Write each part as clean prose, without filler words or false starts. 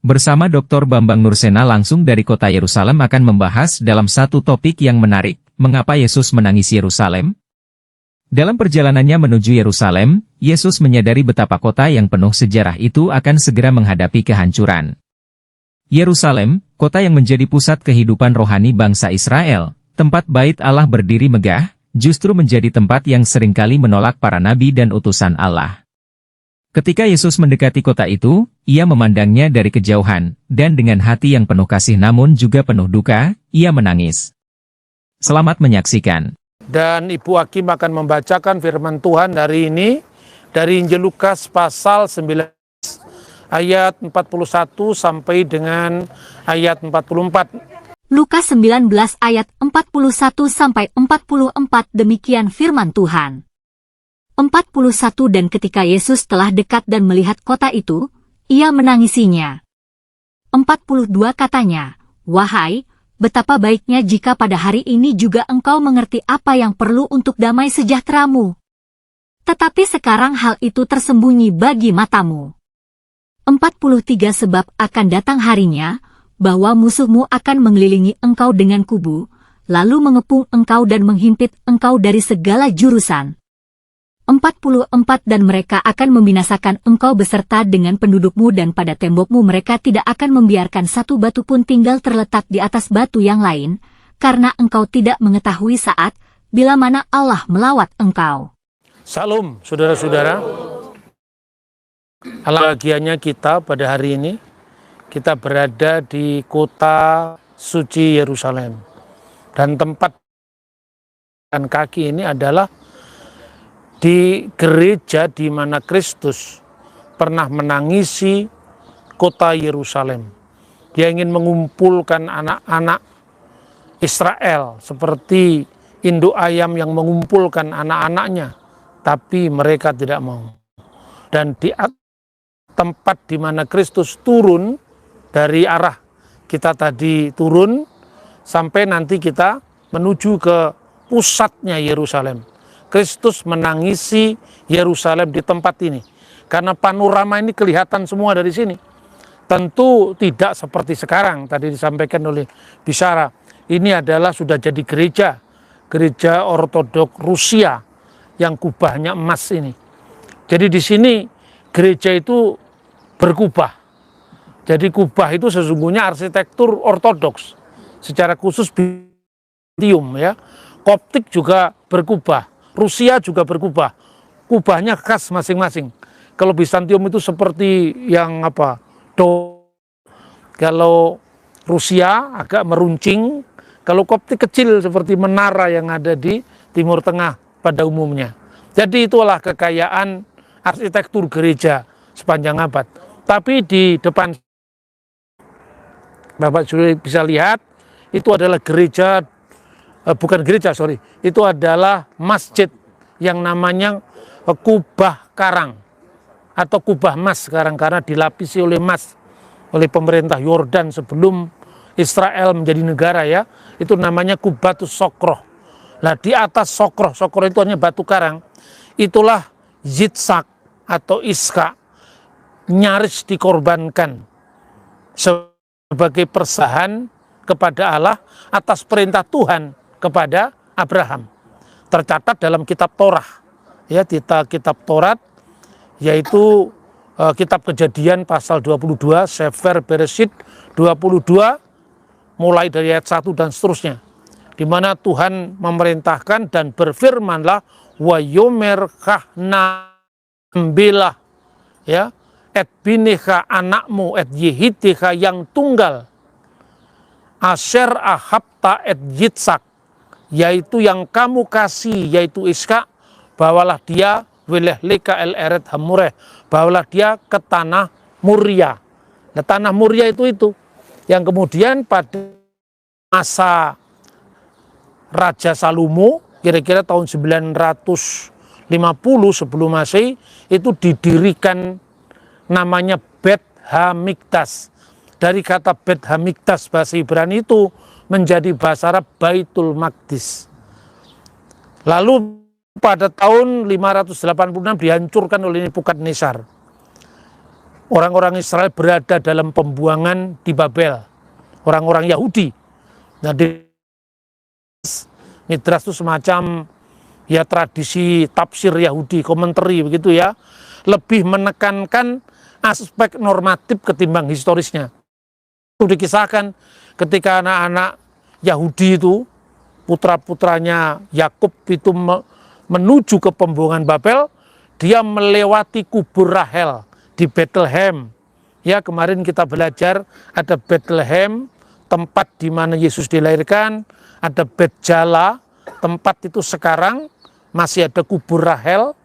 Bersama Dr. Bambang Nursena langsung dari kota Yerusalem akan membahas dalam satu topik yang menarik, mengapa Yesus menangis Yerusalem? Dalam perjalanannya menuju Yerusalem, Yesus menyadari betapa kota yang penuh sejarah itu akan segera menghadapi kehancuran. Yerusalem, kota yang menjadi pusat kehidupan rohani bangsa Israel, tempat bait Allah berdiri megah, justru menjadi tempat yang seringkali menolak para nabi dan utusan Allah. Ketika Yesus mendekati kota itu, ia memandangnya dari kejauhan, dan dengan hati yang penuh kasih namun juga penuh duka, ia menangis. Selamat menyaksikan. Dan Ibu Hakim akan membacakan firman Tuhan hari ini dari Injil Lukas pasal 19 ayat 41 sampai dengan ayat 44. Lukas 19 ayat 41 sampai 44 demikian firman Tuhan. 41 Dan ketika Yesus telah dekat dan melihat kota itu, ia menangisinya. 42 Katanya, "Wahai, betapa baiknya jika pada hari ini juga engkau mengerti apa yang perlu untuk damai sejahteramu. Tetapi sekarang hal itu tersembunyi bagi matamu." 43 Sebab akan datang harinya, bahwa musuhmu akan mengelilingi engkau dengan kubu, lalu mengepung engkau dan menghimpit engkau dari segala jurusan. 44 Dan mereka akan membinasakan engkau beserta dengan pendudukmu dan pada tembokmu mereka tidak akan membiarkan satu batu pun tinggal terletak di atas batu yang lain, karena engkau tidak mengetahui saat, bila mana Allah melawat engkau. Salam, saudara-saudara. Bahagianya kita pada hari ini, kita berada di kota suci Yerusalem. Dan tempat kaki ini adalah di gereja di mana Kristus pernah menangisi kota Yerusalem. Dia ingin mengumpulkan anak-anak Israel seperti induk ayam yang mengumpulkan anak-anaknya, tapi mereka tidak mau. Dan di tempat di mana Kristus turun dari arah kita tadi turun sampai nanti kita menuju ke pusatnya Yerusalem. Kristus menangisi Yerusalem di tempat ini. Karena panorama ini kelihatan semua dari sini. Tentu tidak seperti sekarang, tadi disampaikan oleh Bisara. Ini adalah sudah jadi gereja. Gereja Ortodok Rusia yang kubahnya emas ini. Jadi di sini gereja itu berkubah. Jadi kubah itu sesungguhnya arsitektur ortodoks. Secara khusus Bizantium ya. Koptik juga berkubah. Rusia juga berkubah, kubahnya khas masing-masing. Kalau Bizantium itu seperti yang kalau Rusia agak meruncing, kalau Koptik kecil seperti menara yang ada di Timur Tengah pada umumnya. Jadi itulah kekayaan arsitektur gereja sepanjang abad. Tapi di depan Bapak sudah bisa lihat, itu adalah gereja. Itu adalah masjid yang namanya kubah karang atau kubah emas sekarang karena dilapisi oleh emas oleh pemerintah Yordan sebelum Israel menjadi negara ya. Itu namanya Kubatus Sokroh. Nah di atas Sokroh itu hanya batu karang. Itulah Yitzhak atau Iska nyaris dikorbankan sebagai persahan kepada Allah atas perintah Tuhan kepada Abraham. Tercatat dalam kitab Torah ya, kitab Taurat yaitu kitab Kejadian pasal 22, Sefer Bereshit 22 mulai dari ayat 1 dan seterusnya, di mana Tuhan memerintahkan dan berfirmanlah wa yomer kahna ambilah ya et bineha anakmu et yehiteha yang tunggal asher ahabta et Yitzhak, yaitu yang kamu kasih, yaitu Iska, bawalah dia weleh leka el eret hamureh, bawalah dia ke tanah Muria. Nah tanah Muria itu yang kemudian pada masa Raja Salomo kira-kira tahun 950 sebelum Masehi itu didirikan namanya Bet Hamikdas. Dari kata Bet Hamikdas bahasa Ibrani itu menjadi bahasa Arab Baitul Maqdis. Lalu pada tahun 586 dihancurkan oleh Nebukadnezar. orang-orang Israel berada dalam pembuangan di Babel, orang-orang Yahudi. Nah, di Midras itu semacam ya tradisi tafsir Yahudi, komentari begitu ya, lebih menekankan aspek normatif ketimbang historisnya. Itu dikisahkan ketika anak-anak Yahudi itu, putra-putranya Yakub itu menuju ke pembuangan Babel, dia melewati kubur Rahel di Bethlehem. Ya, kemarin kita belajar ada Bethlehem, tempat di mana Yesus dilahirkan, ada Betjala, tempat itu sekarang masih ada kubur Rahel,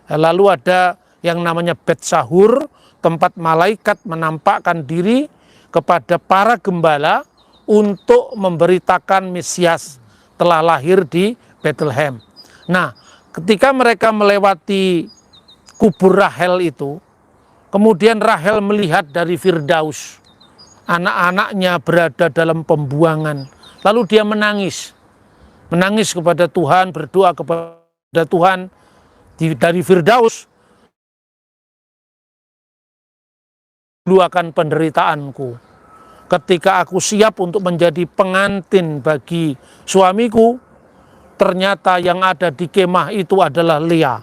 lalu ada yang namanya Betsahur, tempat malaikat menampakkan diri kepada para gembala untuk memberitakan Mesias telah lahir di Bethlehem. Nah, ketika mereka melewati kubur Rahel itu, kemudian Rahel melihat dari Firdaus, anak-anaknya berada dalam pembuangan. Lalu dia menangis kepada Tuhan, berdoa kepada Tuhan dari Firdaus, luakan penderitaanku. Ketika aku siap untuk menjadi pengantin bagi suamiku, ternyata yang ada di kemah itu adalah Lea.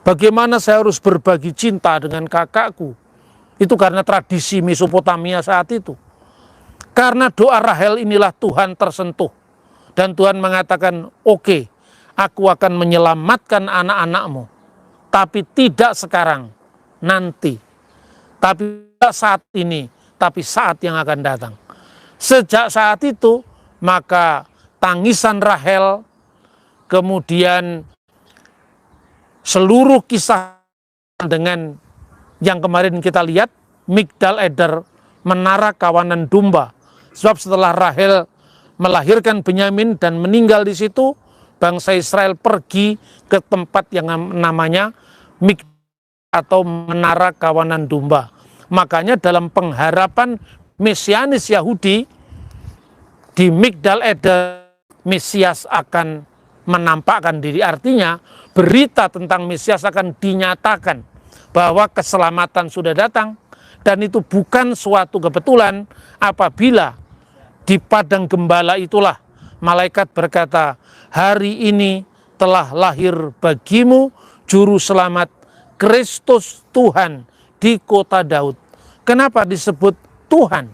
Bagaimana saya harus berbagi cinta dengan kakakku? Itu karena tradisi Mesopotamia saat itu. Karena doa Rahel inilah Tuhan tersentuh. Dan Tuhan mengatakan, oke, aku akan menyelamatkan anak-anakmu. Tapi tidak sekarang, nanti. Tapi tidak saat ini, tapi saat yang akan datang. Sejak saat itu, maka tangisan Rahel, kemudian seluruh kisah dengan yang kemarin kita lihat, Migdal Eder, menara kawanan domba. Sebab setelah Rahel melahirkan Benyamin dan meninggal di situ, bangsa Israel pergi ke tempat yang namanya Migdal atau menara kawanan domba. Makanya dalam pengharapan mesianis Yahudi, di Migdal Eder Mesias akan menampakkan diri. Artinya berita tentang Mesias akan dinyatakan bahwa keselamatan sudah datang. Dan itu bukan suatu kebetulan apabila di padang gembala itulah malaikat berkata, hari ini telah lahir bagimu juru selamat Kristus Tuhan di kota Daud. Kenapa disebut Tuhan?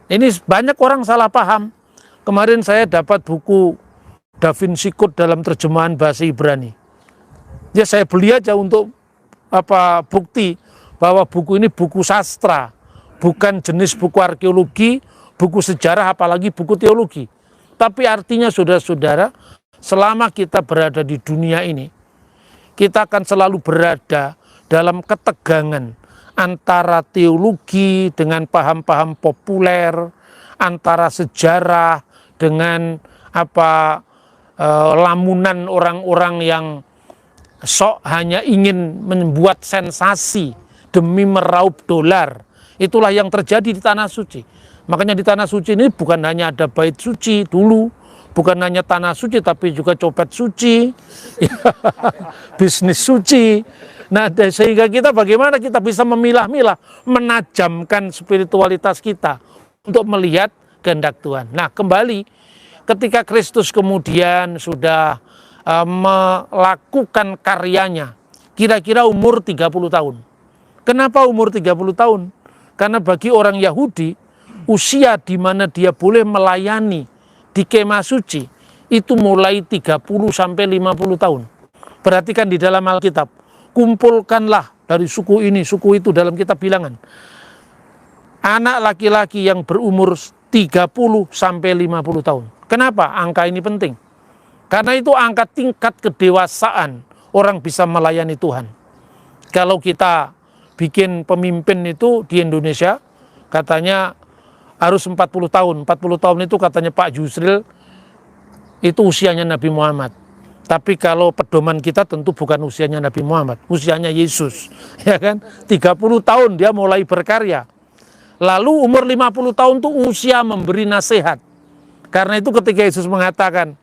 Ini banyak orang salah paham. Kemarin saya dapat buku Da Vinci Code dalam terjemahan bahasa Ibrani. Ya, saya beli aja untuk bukti bahwa buku ini buku sastra, bukan jenis buku arkeologi, buku sejarah, apalagi buku teologi. Tapi artinya saudara-saudara, selama kita berada di dunia ini, kita akan selalu berada dalam ketegangan antara teologi dengan paham-paham populer, antara sejarah dengan lamunan orang-orang yang sok hanya ingin membuat sensasi demi meraup dolar. Itulah yang terjadi di Tanah Suci. Makanya di Tanah Suci ini bukan hanya ada bait suci dulu, bukan hanya tanah suci, tapi juga copet suci, bisnis suci. Nah, sehingga kita bagaimana kita bisa memilah-milah, menajamkan spiritualitas kita untuk melihat kehendak Tuhan. Nah, kembali ketika Kristus kemudian sudah melakukan karyanya, kira-kira umur 30 tahun. Kenapa umur 30 tahun? Karena bagi orang Yahudi, usia di mana dia boleh melayani di kemah suci itu mulai 30 sampai 50 tahun. Perhatikan di dalam Alkitab, kumpulkanlah dari suku ini, suku itu dalam kitab Bilangan. Anak laki-laki yang berumur 30 sampai 50 tahun. Kenapa angka ini penting? Karena itu angka tingkat kedewasaan orang bisa melayani Tuhan. Kalau kita bikin pemimpin itu di Indonesia, katanya harus 40 tahun. 40 tahun itu katanya Pak Yusril, itu usianya Nabi Muhammad. Tapi kalau pedoman kita tentu bukan usianya Nabi Muhammad, usianya Yesus. Ya kan? 30 tahun dia mulai berkarya. Lalu umur 50 tahun itu usia memberi nasihat. Karena itu ketika Yesus mengatakan,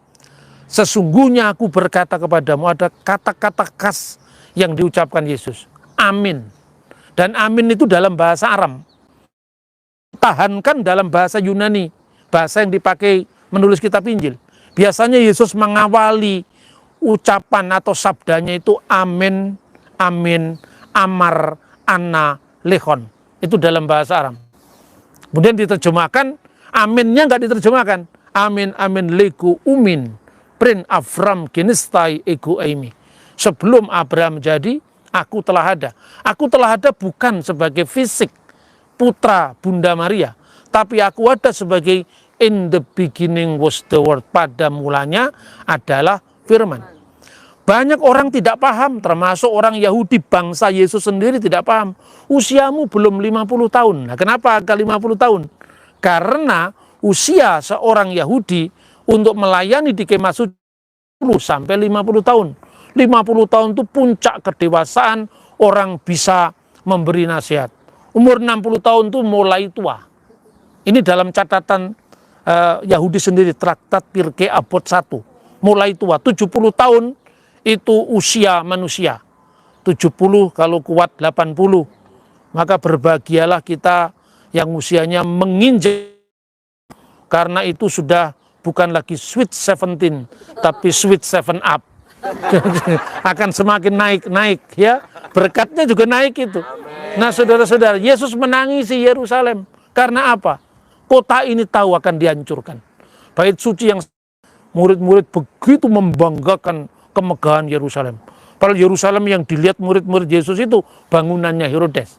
sesungguhnya aku berkata kepadamu, ada kata-kata khas yang diucapkan Yesus. Amin. Dan amin itu dalam bahasa Aram. Tahankan dalam bahasa Yunani, bahasa yang dipakai menulis kitab Injil. Biasanya Yesus mengawali ucapan atau sabdanya itu amin, amin, amar, ana, lehon. Itu dalam bahasa Aram. Kemudian diterjemahkan, aminnya nggak diterjemahkan. Amin, amin, lego, umin, prin, Avram, genistai, ego, aimi. Sebelum Abraham jadi, aku telah ada. Aku telah ada bukan sebagai fisik, putra Bunda Maria. Tapi aku ada sebagai in the beginning was the word. Pada mulanya adalah firman. Banyak orang tidak paham, termasuk orang Yahudi, bangsa Yesus sendiri tidak paham. Usiamu belum 50 tahun. Nah, kenapa agak 50 tahun? Karena usia seorang Yahudi untuk melayani di kemah suci 10 sampai 50 tahun. 50 tahun itu puncak kedewasaan orang bisa memberi nasihat. Umur 60 tahun itu mulai tua. Ini dalam catatan Yahudi sendiri, Traktat Pirkei Abot 1. Mulai tua, 70 tahun itu usia manusia. 70 kalau kuat 80. Maka berbahagialah kita yang usianya menginjak. Karena itu sudah bukan lagi sweet 17, tapi sweet 7 up. Akan semakin naik ya. Berkatnya juga naik itu. Nah saudara-saudara, Yesus menangisi Yerusalem. Karena apa? Kota ini tahu akan dihancurkan. Bait suci yang murid-murid begitu membanggakan kemegahan Yerusalem. Padahal Yerusalem yang dilihat murid-murid Yesus itu bangunannya Herodes.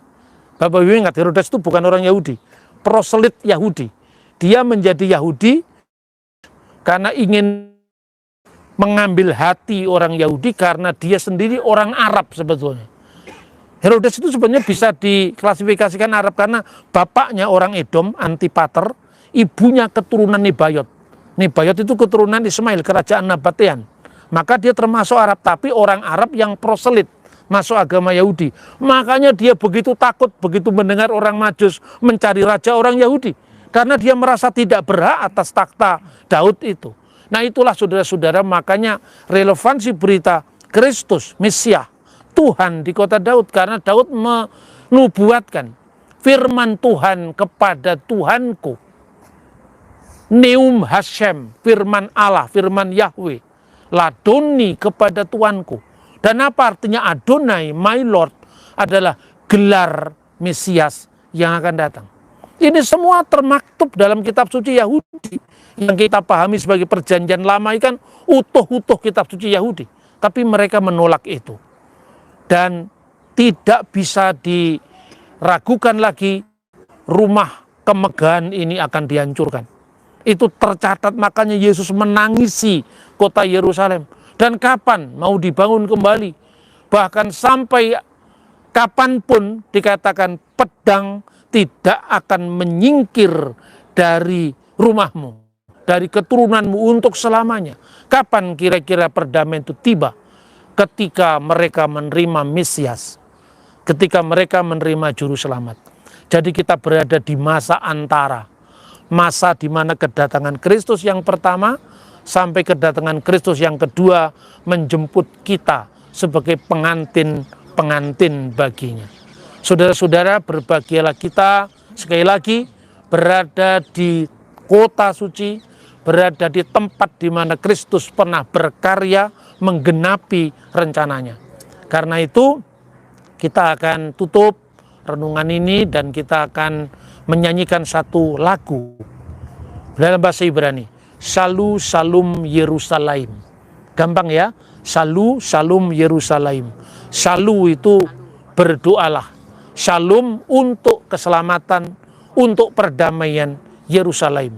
Bapak Ibu ingat, Herodes itu bukan orang Yahudi. Proselit Yahudi. Dia menjadi Yahudi karena ingin mengambil hati orang Yahudi karena dia sendiri orang Arab sebetulnya. Herodes itu sebenarnya bisa diklasifikasikan Arab karena bapaknya orang Edom, Antipater, ibunya keturunan Nebayot. Nebayot itu keturunan Ismail, kerajaan Nabatean. Maka dia termasuk Arab, tapi orang Arab yang proselit, masuk agama Yahudi. Makanya dia begitu takut, begitu mendengar orang Majus mencari raja orang Yahudi. Karena dia merasa tidak berhak atas takhta Daud itu. Nah itulah saudara-saudara, makanya relevansi berita Kristus, Mesias, Tuhan di kota Daud. Karena Daud menubuatkan firman Tuhan kepada Tuhanku. Neum Hashem, firman Allah, firman Yahweh. Ladoni kepada Tuanku. Dan apa artinya Adonai, my Lord, adalah gelar Mesias yang akan datang. Ini semua termaktub dalam kitab suci Yahudi. Yang kita pahami sebagai perjanjian lama kan utuh-utuh kitab suci Yahudi. Tapi mereka menolak itu. Dan tidak bisa diragukan lagi rumah kemegahan ini akan dihancurkan. Itu tercatat, makanya Yesus menangisi kota Yerusalem. Dan kapan mau dibangun kembali? Bahkan sampai kapanpun dikatakan pedang tidak akan menyingkir dari rumahmu, dari keturunanmu untuk selamanya. Kapan kira-kira perdamaian itu tiba? Ketika mereka menerima Mesias, ketika mereka menerima Juru Selamat. Jadi kita berada di masa antara, masa di mana kedatangan Kristus yang pertama sampai kedatangan Kristus yang kedua menjemput kita sebagai pengantin baginya. Saudara-saudara, berbahagialah kita sekali lagi berada di kota suci, berada di tempat di mana Kristus pernah berkarya menggenapi rencananya. Karena itu kita akan tutup renungan ini dan kita akan menyanyikan satu lagu dalam bahasa Ibrani. Salu Salum Yerusalem. Gampang ya. Salu Salum Yerusalem. Salu itu berdoalah. Shalom untuk keselamatan, untuk perdamaian Yerusalem.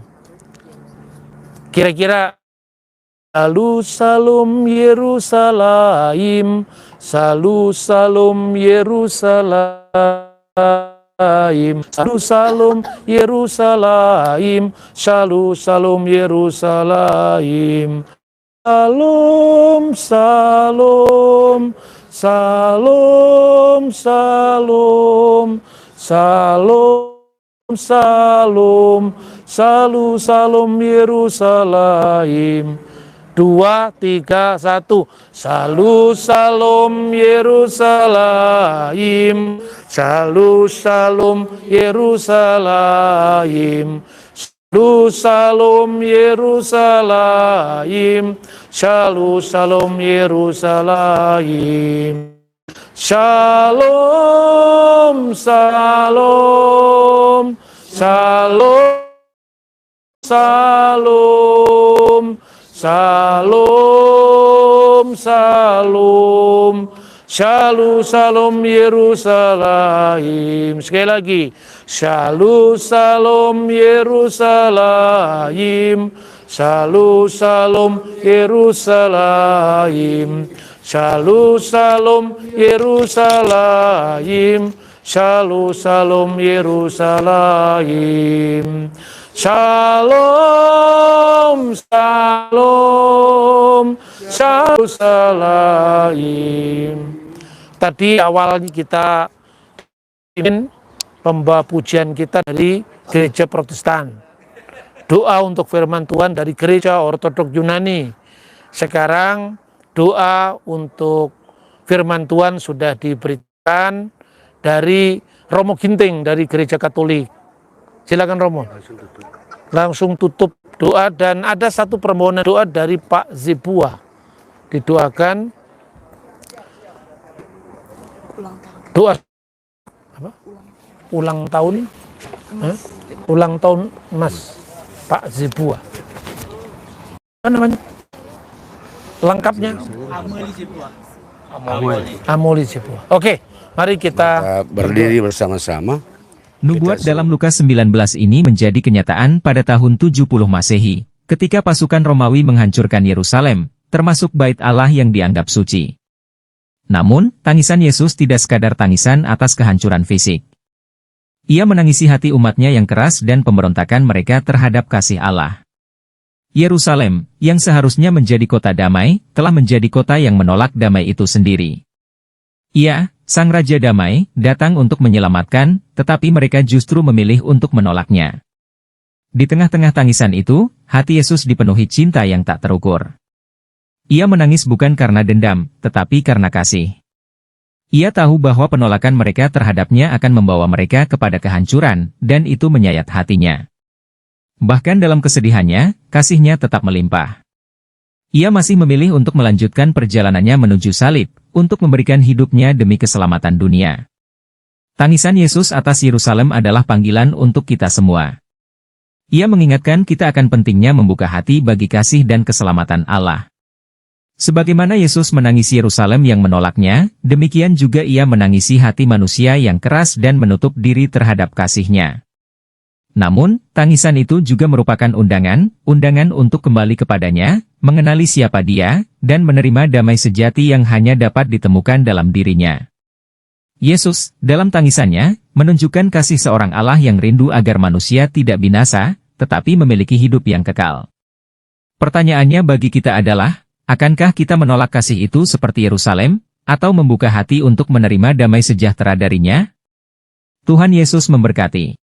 Kira-kira Salu Salum Yerusalem, Salu Salum Yerusalem, Salu Salum Yerusalem, Salu Salum Yerusalem. Salum, salum, salum, salum, salum, salum, salu, salum Yerusalem. 2, 3, 1. Salu salom Yerusalem, salu salom Yerusalem, salu salom Yerusalem, salu salom Yerusalem. Shalom, salam, salam, salam, salam, salam, shalom, salam Yerusalem. Sekali lagi, shalom, salam Yerusalem, shalom, salam Yerusalem. Shalom, salam Yerusalem, shalom, salam Yerusalem. Shalom, shalom, shalom, salam. Tadi awalnya kita ingin pembawa pujian kita dari gereja Protestan. Doa untuk firman Tuhan dari gereja Ortodoks Yunani. Sekarang doa untuk firman Tuhan sudah diberikan dari Romo Ginting dari Gereja Katolik. Silakan Romo. Langsung tutup doa, dan ada satu permohonan doa dari Pak Zebua. Didoakan doa apa? Ulang tahun ulang tahun Mas Pak Zebua. Apa namanya? Lengkapnya Amoli Zebua. Oke, mari kita berdiri bersama-sama. Nubuat dalam Lukas 19 ini menjadi kenyataan pada tahun 70 Masehi, ketika pasukan Romawi menghancurkan Yerusalem, termasuk Bait Allah yang dianggap suci. Namun, tangisan Yesus tidak sekadar tangisan atas kehancuran fisik. Ia menangisi hati umatnya yang keras dan pemberontakan mereka terhadap kasih Allah. Yerusalem, yang seharusnya menjadi kota damai, telah menjadi kota yang menolak damai itu sendiri. Ia, Sang Raja Damai, datang untuk menyelamatkan, tetapi mereka justru memilih untuk menolaknya. Di tengah-tengah tangisan itu, hati Yesus dipenuhi cinta yang tak terukur. Ia menangis bukan karena dendam, tetapi karena kasih. Ia tahu bahwa penolakan mereka terhadapnya akan membawa mereka kepada kehancuran, dan itu menyayat hatinya. Bahkan dalam kesedihannya, kasihnya tetap melimpah. Ia masih memilih untuk melanjutkan perjalanannya menuju salib, untuk memberikan hidupnya demi keselamatan dunia. Tangisan Yesus atas Yerusalem adalah panggilan untuk kita semua. Ia mengingatkan kita akan pentingnya membuka hati bagi kasih dan keselamatan Allah. Sebagaimana Yesus menangisi Yerusalem yang menolaknya, demikian juga ia menangisi hati manusia yang keras dan menutup diri terhadap kasihnya. Namun, tangisan itu juga merupakan undangan untuk kembali kepadanya, mengenali siapa dia, dan menerima damai sejati yang hanya dapat ditemukan dalam dirinya. Yesus, dalam tangisannya, menunjukkan kasih seorang Allah yang rindu agar manusia tidak binasa, tetapi memiliki hidup yang kekal. Pertanyaannya bagi kita adalah, akankah kita menolak kasih itu seperti Yerusalem, atau membuka hati untuk menerima damai sejahtera darinya? Tuhan Yesus memberkati.